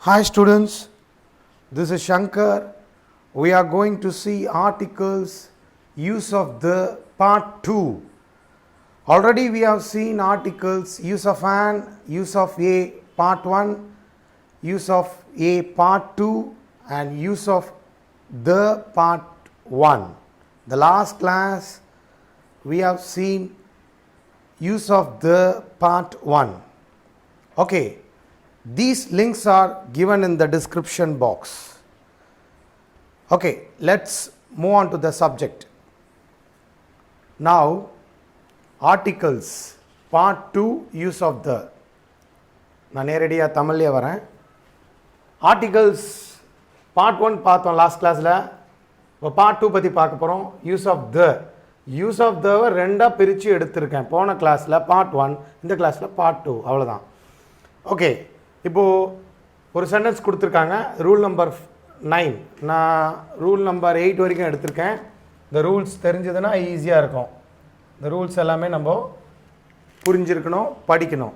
Hi students, this is Shankar. We are going to see articles, use of the part 2. Already we have seen articles, use of an, use of a part 1, use of a part 2 and use of the part 1. The last class we have seen use of the part 1. Okay. These links are given in the description box. Okay, let's move on to the subject. Now, articles, part 2, use of the. நான் நேரடியாக தமிழ்லேயே வரேன். Articles part 1 பார்த்தோம் last கிளாஸில். இப்போ part 2 பற்றி பார்க்க போகிறோம். யூஸ் ஆஃப் தவை ரெண்டாக பிரித்து எடுத்திருக்கேன். போன கிளாஸில் பார்ட் 1, இந்த கிளாஸில் பார்ட் 2, அவ்வளோதான். ஓகே, இப்போது ஒரு சென்டென்ஸ் கொடுத்துருக்காங்க. ரூல் நம்பர் 9, நான் ரூல் நம்பர் 8 வரைக்கும் எடுத்திருக்கேன். இந்த ரூல்ஸ் தெரிஞ்சதுன்னா ஈஸியாக இருக்கும். இந்த ரூல்ஸ் எல்லாமே நம்ம புரிஞ்சிருக்கணும், படிக்கணும்.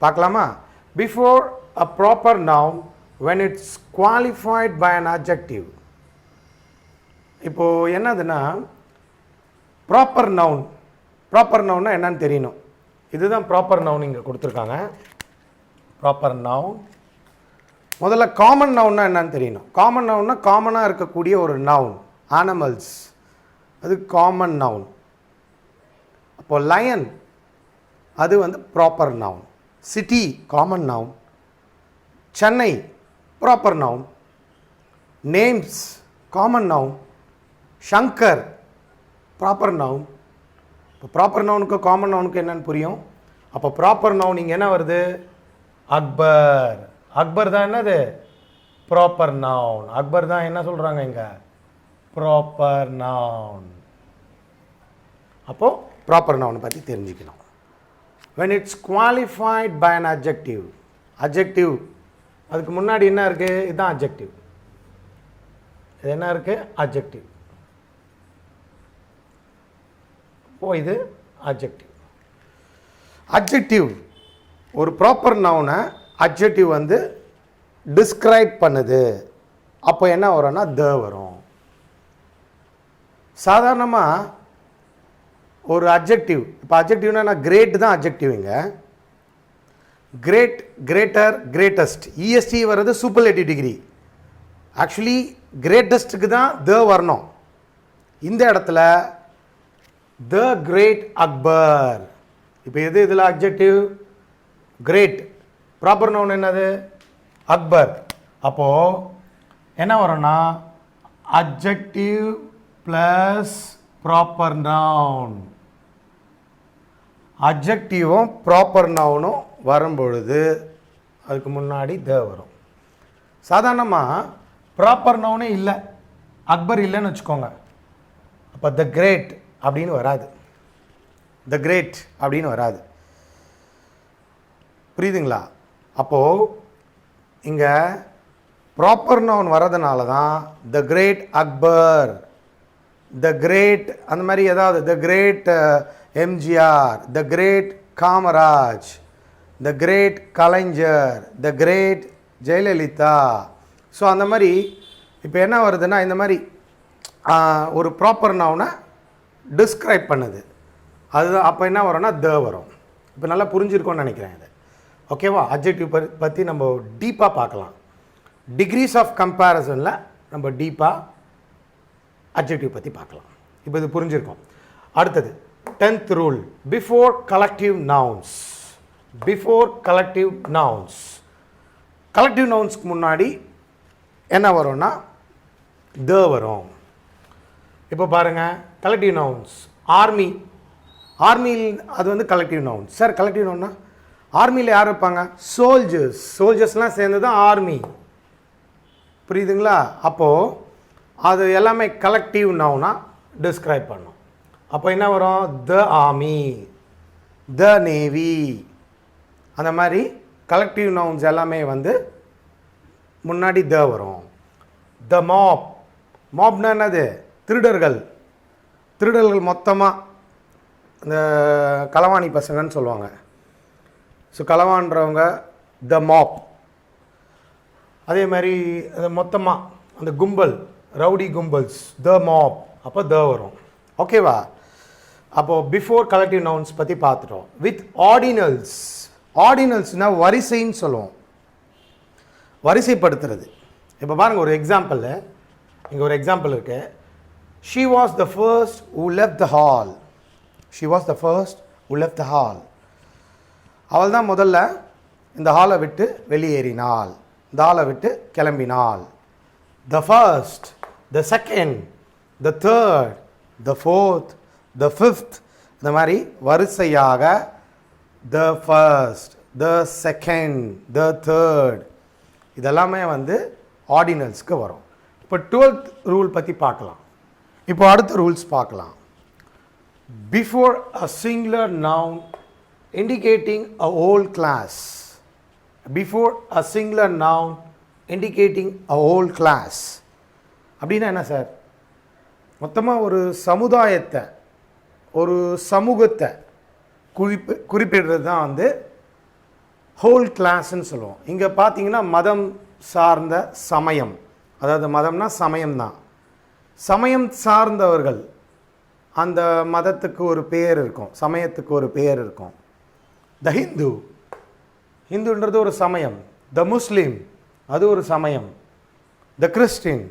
பார்க்கலாமா? Before a proper noun when it's qualified by an adjective. இப்போது என்னதுன்னா ப்ராப்பர் நவுன்னா என்னன்னு தெரியணும். இதுதான் ப்ராப்பர் நவுன் இங்கே கொடுத்துருக்காங்க. Proper noun. முதல்ல காமன் நவுன்னா என்னன்னு தெரியணும். காமன் நவுன்னா காமனாக இருக்கக்கூடிய ஒரு நவுன். அனிமல்ஸ், அது காமன் நவுன். அப்போது லயன் அது வந்து proper noun. City common noun. Chennai proper noun. Names common noun. Shankar proper noun. இப்போ ப்ராப்பர் நவுனுக்கு காமன் நவுனுக்கு என்னன்னு புரியும். அப்போ ப்ராப்பர் நவுன் இங்கே என்ன வருது? அக்பர் தான் என்னது? Proper noun. அக்பர் தான் என்ன சொல்கிறாங்க இங்கே? Proper noun. அப்போது ப்ராப்பர் நவுனை பற்றி தெரிஞ்சுக்கணும். when it's qualified by an adjective. adjective அதுக்கு முன்னாடி என்ன இருக்குது? இதுதான் adjective. இது என்ன இருக்குது? adjective. இது adjective. adjective ஒரு ப்ராப்பர் நவுனை அட்ஜெக்டிவ் வந்து டிஸ்கிரைப் பண்ணுது. அப்போ என்ன வரும்னா த வரும். சாதாரணமாக ஒரு அட்ஜெக்டிவ், இப்போ அட்ஜெக்டிவ்னா கிரேட் தான் அட்ஜெக்டிவ்ங்க. கிரேட், கிரேட்டர், கிரேட்டஸ்ட், இஎஸ்டி வர்றது சூப்பர்லேட்டிவ் டிகிரி. ஆக்சுவலி கிரேட்டஸ்ட்டுக்கு தான் த வரணும். இந்த இடத்துல த கிரேட் அக்பர். இப்போ எது இதில் அட்ஜெக்டிவ்? கிரேட். ப்ராப்பர் நவுன் என்னது? அக்பர். அப்போது என்ன வரும்னா அட்ஜெக்டிவ் ப்ளஸ் ப்ராப்பர் நவுன். அட்ஜெக்டிவும் ப்ராப்பர் நவுனும் வரும்பொழுது அதுக்கு முன்னாடி த வரும். சாதாரணமாக ப்ராப்பர் நவுனே இல்லை, அக்பர் இல்லைன்னு வச்சுக்கோங்க. அப்போ த கிரேட் அப்படின்னு வராது. த கிரேட் அப்படின்னு வராது. புரியுதுங்களா? அப்போது இங்கே ப்ராப்பர் நவுன் வரதுனால தான் the great Akbar, the great அந்த மாதிரி ஏதாவது, the great MGR, the great Kamaraj, the great Kalaignar, the great Jayalalithaa. So அந்த மாதிரி இப்போ என்ன வருதுன்னா இந்த மாதிரி ஒரு ப்ராப்பர் நவுனை டிஸ்கிரைப் பண்ணுது. அதுதான் அப்போ என்ன வரும்னா த வரும். இப்போ நல்லா புரிஞ்சிருக்கோன்னு நினைக்கிறேன் இது. ஓகேவா? அட்ஜெக்டிவ் பற்றி நம்ம டீப்பாக பார்க்கலாம். டிகிரிஸ் ஆஃப் கம்பேரிசனில் நம்ம டீப்பாக அட்ஜெக்டிவ் பற்றி பார்க்கலாம். இப்போ இது புரிஞ்சிருக்கோம். அடுத்தது 10th rule, before collective nouns. Before collective nouns, collective நவுன்ஸ்க்கு முன்னாடி என்ன வரும்னா த வரும். இப்போ பாருங்கள், கலெக்டிவ் நவுன்ஸ். ஆர்மி, ஆர்மியில் அது வந்து கலெக்டிவ் நவுன். சார் கலெக்டிவ் நவுன்னா ஆர்மியில் யார் இருப்பாங்க? சோல்ஜர்ஸ். சோல்ஜர்ஸ்லாம் சேர்ந்து தான் ஆர்மி. புரியுதுங்களா? அப்போது அது எல்லாமே கலெக்டிவ் நவுனாக டிஸ்கிரைப் பண்ணும். அப்போ என்ன வரும்? த ஆர்மி, த நேவி. அந்த மாதிரி கலெக்டிவ் நவுன்ஸ் எல்லாமே வந்து முன்னாடி த வரும். த மாப். மாப்னா என்னது? திருடர்கள். திருடர்கள் மொத்தமாக இந்த களவாணி பசங்கன்னு சொல்லுவாங்க. ஸோ களவான்றவங்க த மாப். அதே மாதிரி மொத்தமாக அந்த கும்பல், ரவுடி கும்பல்ஸ், த மாப், அப்போ த வரும். ஓகேவா? அப்போது பிஃபோர் கலெக்டிவ் நவுன்ஸ் பற்றி பார்த்துட்டோம். வித் ஆர்டினல்ஸ், ஆர்டினல்ஸ்னால் வரிசைன்னு சொல்லுவோம், வரிசைப்படுத்துறது. இப்போ பாருங்கள், ஒரு எக்ஸாம்பிள், இங்கே ஒரு எக்ஸாம்பிள் இருக்கு. She was the first who left the hall. She was the first who left the hall. அவள் தான் முதல்ல இந்த ஹாலை விட்டு வெளியேறினாள், இந்த ஹாலை விட்டு கிளம்பினாள். The first, the second, the third, the fourth, the fifth, இந்த மாதிரி வரிசையாக the first, the second, the third, இதெல்லாமே வந்து ஆர்டினல்ஸ்க்கு வரும். இப்போ 12th ரூல் பற்றி பார்க்கலாம். இப்போ அடுத்த ரூல்ஸ் பார்க்கலாம். Before a singular noun indicating a whole class. Before a singular noun indicating a whole class அப்படின்னா என்ன சார்? மொத்தமாக ஒரு சமுதாயத்தை, ஒரு சமூகத்தை குறிப்பிடுறது தான் வந்து ஹோல் கிளாஸ்ன்னு சொல்லுவோம். இங்கே பார்த்தீங்கன்னா மதம் சார்ந்த சமயம், அதாவது மதம்னா சமயம்தான், சமயம் சார்ந்தவர்கள், அந்த மதத்துக்கு ஒரு பேர் இருக்கும், சமயத்துக்கு ஒரு பேர் இருக்கும். த ஹிந்து, ஹிந்துன்றது ஒரு சமயம். த முஸ்லீம், அது ஒரு சமயம். த கிறிஸ்டின்,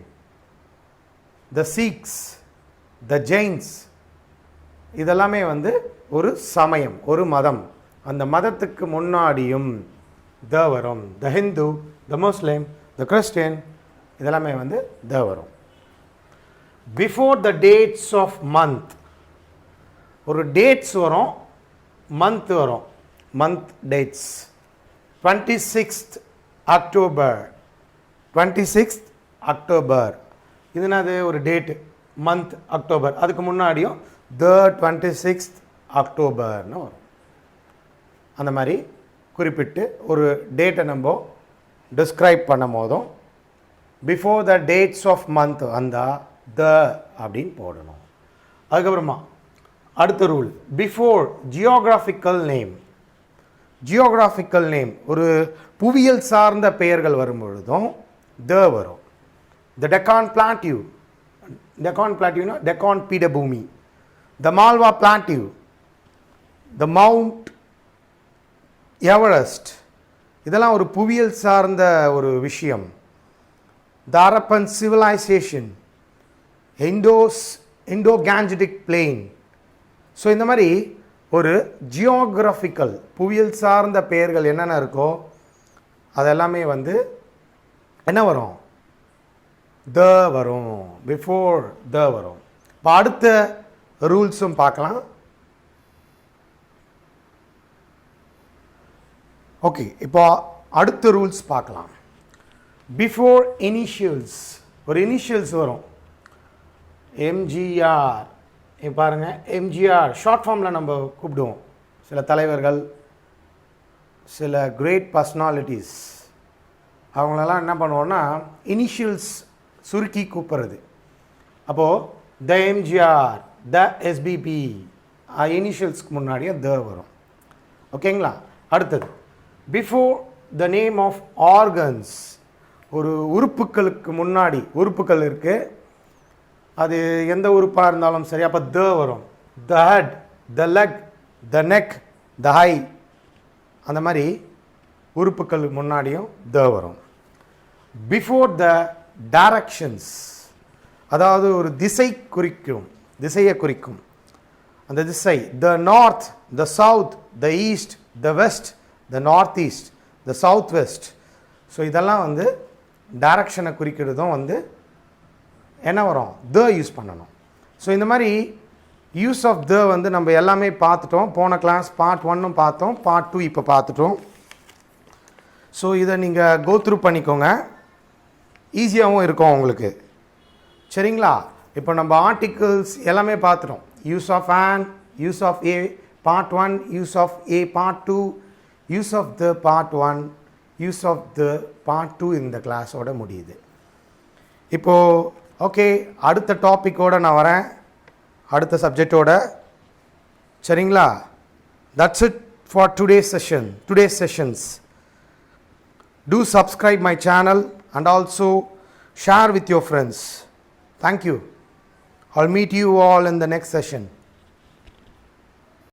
த சீக்ஸ், த ஜெயின்ஸ், இதெல்லாமே வந்து ஒரு சமயம், ஒரு மதம். அந்த மதத்துக்கு முன்னாடியும் த வரும். த ஹிந்து, த முஸ்லீம், த கிறிஸ்டின், இதெல்லாமே வந்து த வரும். Before the dates of month, ஒரு டேட்ஸ் வரும், மந்த் வரும். Month dates 26th October, 26th October, இதுனாது ஒரு டேட்டு, மந்த் அக்டோபர். அதுக்கு முன்னாடியும் த 26th அக்டோபர்னு வரும். அந்த மாதிரி குறிப்பிட்டு ஒரு டேட்டை நம்ம டிஸ்கிரைப் பண்ணும் போதும் before the dates of month வந்தால் த அப்படின்னு போடணும். அதுக்கப்புறமா அடுத்த rule, before geographical name. Geographical name, ஒரு புவியியல் சார்ந்த பெயர்கள் வரும்பொழுதும் த வரும். த டெக்கான் பிளாட்டியூ, டெக்கான் பிளாட்டியூனா டெக்கான் பீடபூமி. The Malwa plateau, the mount Everest, இதெல்லாம் ஒரு புவியியல் சார்ந்த ஒரு விஷயம். The Harappan civilisation, Indo Gangetic plain. So இந்த மாதிரி ஒரு ஜியோகிராஃபிக்கல் புவியியல் சார்ந்த பெயர்கள் என்னென்ன இருக்கோ அதெல்லாமே வந்து என்ன வரும்? த வரும். பிஃபோர் த வரும். இப்போ அடுத்த ரூல்ஸும் பார்க்கலாம். ஓகே, இப்போ அடுத்த ரூல்ஸ் பார்க்கலாம். பிஃபோர் இனிஷியல்ஸ், ஒரு இனிஷியல்ஸ் வரும். எம்ஜிஆர், பாருங்கள், எம்ஜிஆர் ஷார்ட் ஃபார்மில் நம்ம கூப்பிடுவோம். சில தலைவர்கள், சில கிரேட் பர்சனாலிட்டிஸ், அவங்களெல்லாம் என்ன பண்ணுவோன்னா இனிஷியல்ஸ் சுருக்கி கூப்பிட்றது. அப்போது த எம்ஜிஆர், த எஸ்பிபி, இனிஷியல்ஸ்க்கு முன்னாடியே த வரும். ஓகேங்களா? அடுத்தது before the name of organs, ஒரு உறுப்புகளுக்கு முன்னாடி, உறுப்புகள் இருக்குது, அது எந்த உறுப்பாக இருந்தாலும் சரி, அப்போ த வரும். The head, the leg, the neck, the high, அந்த மாதிரி உறுப்புகளுக்கு முன்னாடியும் த வரும். பிஃபோர் த டைரக்ஷன்ஸ், அதாவது ஒரு திசை குறிக்கும், திசையை குறிக்கும். அந்த திசை the north, the south, the east, the west, the north east, the south west. So இதெல்லாம் வந்து டைரக்ஷனை குறிக்கிறதும் வந்து என்ன வரும்? த யூஸ் பண்ணணும். ஸோ இந்த மாதிரி யூஸ் ஆஃப் த வந்து நம்ம எல்லாமே பார்த்துட்டோம். போன கிளாஸ் பார்ட் 1 பார்த்தோம், பார்ட் 2 இப்போ பார்த்துட்டோம். ஸோ இதை நீங்கள் கோத்ரூ பண்ணிக்கோங்க, ஈஸியாகவும் இருக்கும் உங்களுக்கு. சரிங்களா? இப்போ நம்ம ஆர்டிகிள்ஸ் எல்லாமே பார்த்துட்டோம். Use of an, use of a part 1, use of a part 2, use of the part 1, use of the part 2 இந்த கிளாஸோட முடியுது. இப்போது ஓகே, அடுத்த டாப்பிக்கோடு நான் வரேன், அடுத்த சப்ஜெக்டோட. சரிங்களா? That's it for today's sessions. Do subscribe my channel and also share with your friends. Thank you. I'll meet you all in the next session.